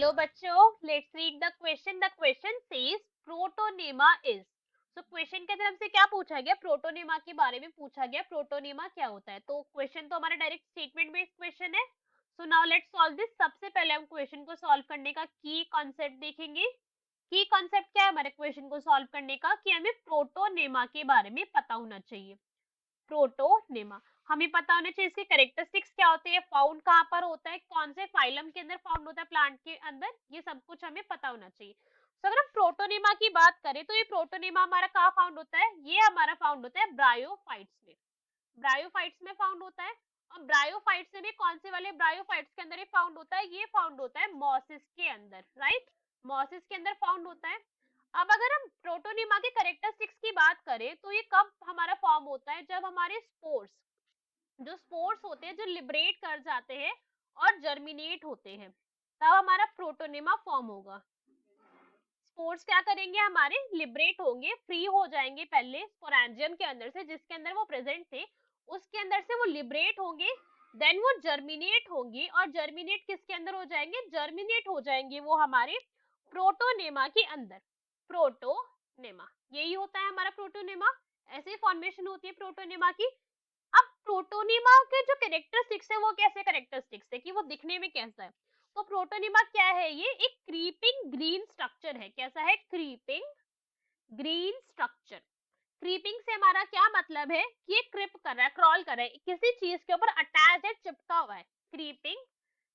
Hello बच्चों, let's read the question. The question says protonema is. तो question के अंदर हमसे क्या पूछा गया? प्रोटोनेमा के बारे में पूछा गया. प्रोटोनेमा क्या होता है? तो क्वेश्चन तो हमारा डायरेक्ट स्टेटमेंट बेस्ड क्वेश्चन है. So now let's solve this. सबसे पहले हम क्वेश्चन को सॉल्व करने का की कॉन्सेप्ट देखेंगे. की कॉन्सेप्ट क्या है हमारे क्वेश्चन को सॉल्व करने का? कि हमें प्रोटोनेमा के बारे में पता होना चाहिए. प्रोटोनेमा हमें पता होना चाहिए इसके कैरेक्टरिस्टिक्स क्या होते हैं, फाउंड कहाँ पर होता है, कौन से फाइलम के अंदर फाउंड होता है प्लांट के अंदर, ये सब कुछ हमें पता होना चाहिए. तो अगर हम प्रोटोनेमा की बात करें तो ये प्रोटोनेमा हमारा कहाँ फाउंड होता है? ये हमारा फाउंड होता है ब्रायोफाइट्स में. ब्रायोफाइट्स में फाउंड होता है. और ब्रायोफाइट्स में भी कौन से वाले ब्रायोफाइट्स के अंदर ये फाउंड होता है? ये फाउंड होता है मॉसिस के अंदर. राइट, मॉसिस के अंदर फाउंड होता है. अब अगर हम प्रोटोनेमा के कैरेक्टरिस्टिक्स की बात करें तो ये कब हमारा फॉर्म होता है? जब हमारे स्पोर्स, जो स्पोर्स होते हैं, जो लिबरेट कर जाते हैं और जर्मिनेट होते हैं, तब हमारा प्रोटोनेमा फॉर्म होगा. स्पोर्स क्या करेंगे? हमारे लिबरेट होंगे, फ्री हो जाएंगे पहले स्पोरेंजियम के अंदर से, जिसके अंदर वो प्रेजेंट थे, उसके अंदर से वो लिबरेट होंगे. देन वो जर्मिनेट होंगे और जर्मिनेट किसके अंदर हो जाएंगे? जर्मिनेट हो जाएंगे वो हमारे प्रोटोनेमा के अंदर. प्रोटोनेमा यही होता है हमारा प्रोटोनेमा. ऐसे फॉर्मेशन होती है प्रोटोनेमा की. अब प्रोटोनेमा के जो कैरेक्टरिस्टिक्स है वो कैसे कैरेक्टरिस्टिक्स है कि वो दिखने में कैसा है? तो प्रोटोनेमा क्या है? ये एक क्रीपिंग ग्रीन स्ट्रक्चर है. कैसा है? Creeping green structure. क्रीपिंग से हमारा क्या मतलब है? कि ये क्रिप कर रहा है, क्रॉल कर रहा है, किसी चीज के ऊपर अटैच है, चिपका हुआ है. क्रीपिंग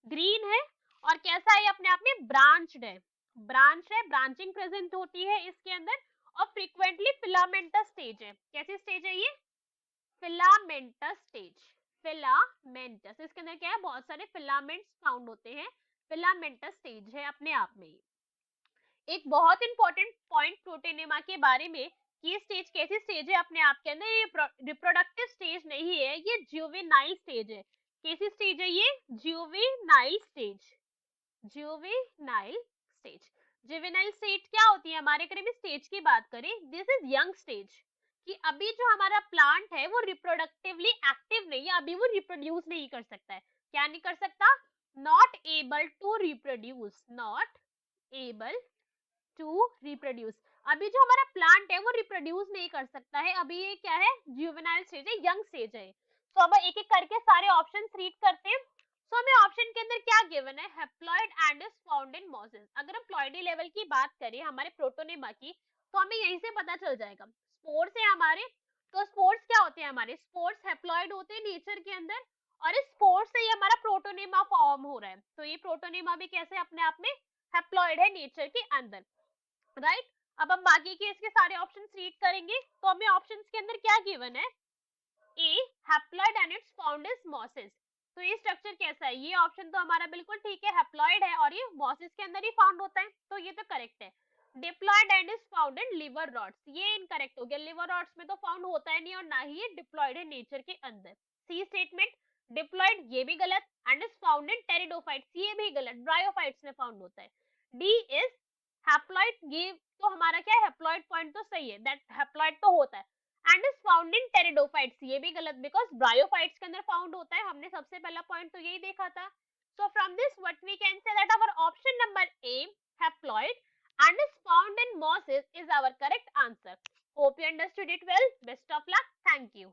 ग्रीन है. और कैसा है? अपने आप में ब्रांच्ड है. ब्रांच है, ब्रांचिंग प्रेजेंट होती है इसके अंदर. और फ्रीक्वेंटली फिलामेंटस स्टेज है. कैसी स्टेज है ये? Filamentous stage. फिलामेंटस, इसके अंदर क्या है? बहुत सारे फिलामेंट्स फाउंड होते हैं. फिलामेंटस स्टेज है अपने आप में. एक बहुत इंपॉर्टेंट पॉइंट प्रोटोनेमा के बारे में कि ये स्टेज कैसी स्टेज है अपने आप के अंदर. ये रिप्रोडक्टिव स्टेज नहीं है, ये जुवेनाइल स्टेज है. कैसी स्टेज है ये? Juvenile stage. Juvenile stage. Juvenile stage क्या होती है? हमारे अगर स्टेज की बात करें, दिस इज यंग स्टेज. कि अभी जो हमारा प्लांट है वो रिप्रोडक्टिवली एक्टिव नहीं है, अभी वो रिप्रोड्यूस नहीं कर सकता है. क्या नहीं कर सकता? Not able to reproduce. Not able to reproduce. अभी जो हमारा प्लांट है वो रिप्रोड्यूस नहीं कर सकता है. अभी ये क्या है? जुवेनाइल स्टेज है, यंग स्टेज है. तो अब एक एक करके सारे ऑप्शन रीड करते हैं. तो हमें ऑप्शन के अंदर क्या गिवन है? Haploid and is found in mosses. अगर हम प्लॉइडी लेवल की बात करें हमारे प्रोटोनेमा की, तो हमें यहीं से पता चल जाएगा. स्पोर्स है हमारे. तो स्पोर्स क्या होते हैं? हमारे स्पोर्स हैप्लॉइड होते हैं नेचर के अंदर. और इस स्पोर्स से ही हमारा प्रोटोनेमा फॉर्म हो रहा है. तो ये प्रोटोनेमा भी कैसे अपने आप में हैप्लॉइड है नेचर के अंदर. राइट. अब हम बाकी के इसके सारे ऑप्शंस रीड करेंगे. तो हमें ऑप्शंस के अंदर क्या गिवन है? A haploid and it's found is mosses. तो ये स्ट्रक्चर कैसा है? ये ऑप्शन तो हमारा बिल्कुल ठीक है, हैप्लॉइड है और ये मॉसेस के अंदर ही फाउंड होता है, तो ये तो करेक्ट है. Diploid and is found in liver rods, ये इनकरेक्ट हो गया. लिवर रॉड्स में तो फाउंड होता है नहीं और ना ही ये डिप्लॉइड है नेचर के अंदर. सी स्टेटमेंट डिप्लॉइड ये भी गलत. And is found in pteridophytes ये भी गलत, ब्रायोफाइट्स में फाउंड होता है. डी इज हैप्लॉइड, ये तो हमारा क्या है? हैप्लॉइड पॉइंट तो सही है, दैट हैप्लॉइड तो होता है. And is found in pteridophytes ये भी गलत, बिकॉज ब्रायोफाइट्स के अंदर फाउंड होता है. हमने सबसे पहला पॉइंट तो यही देखा था. So from this what we can say that our option number A haploid and is found in mosses is our correct answer. Hope you understood it well. Best of luck. Thank you.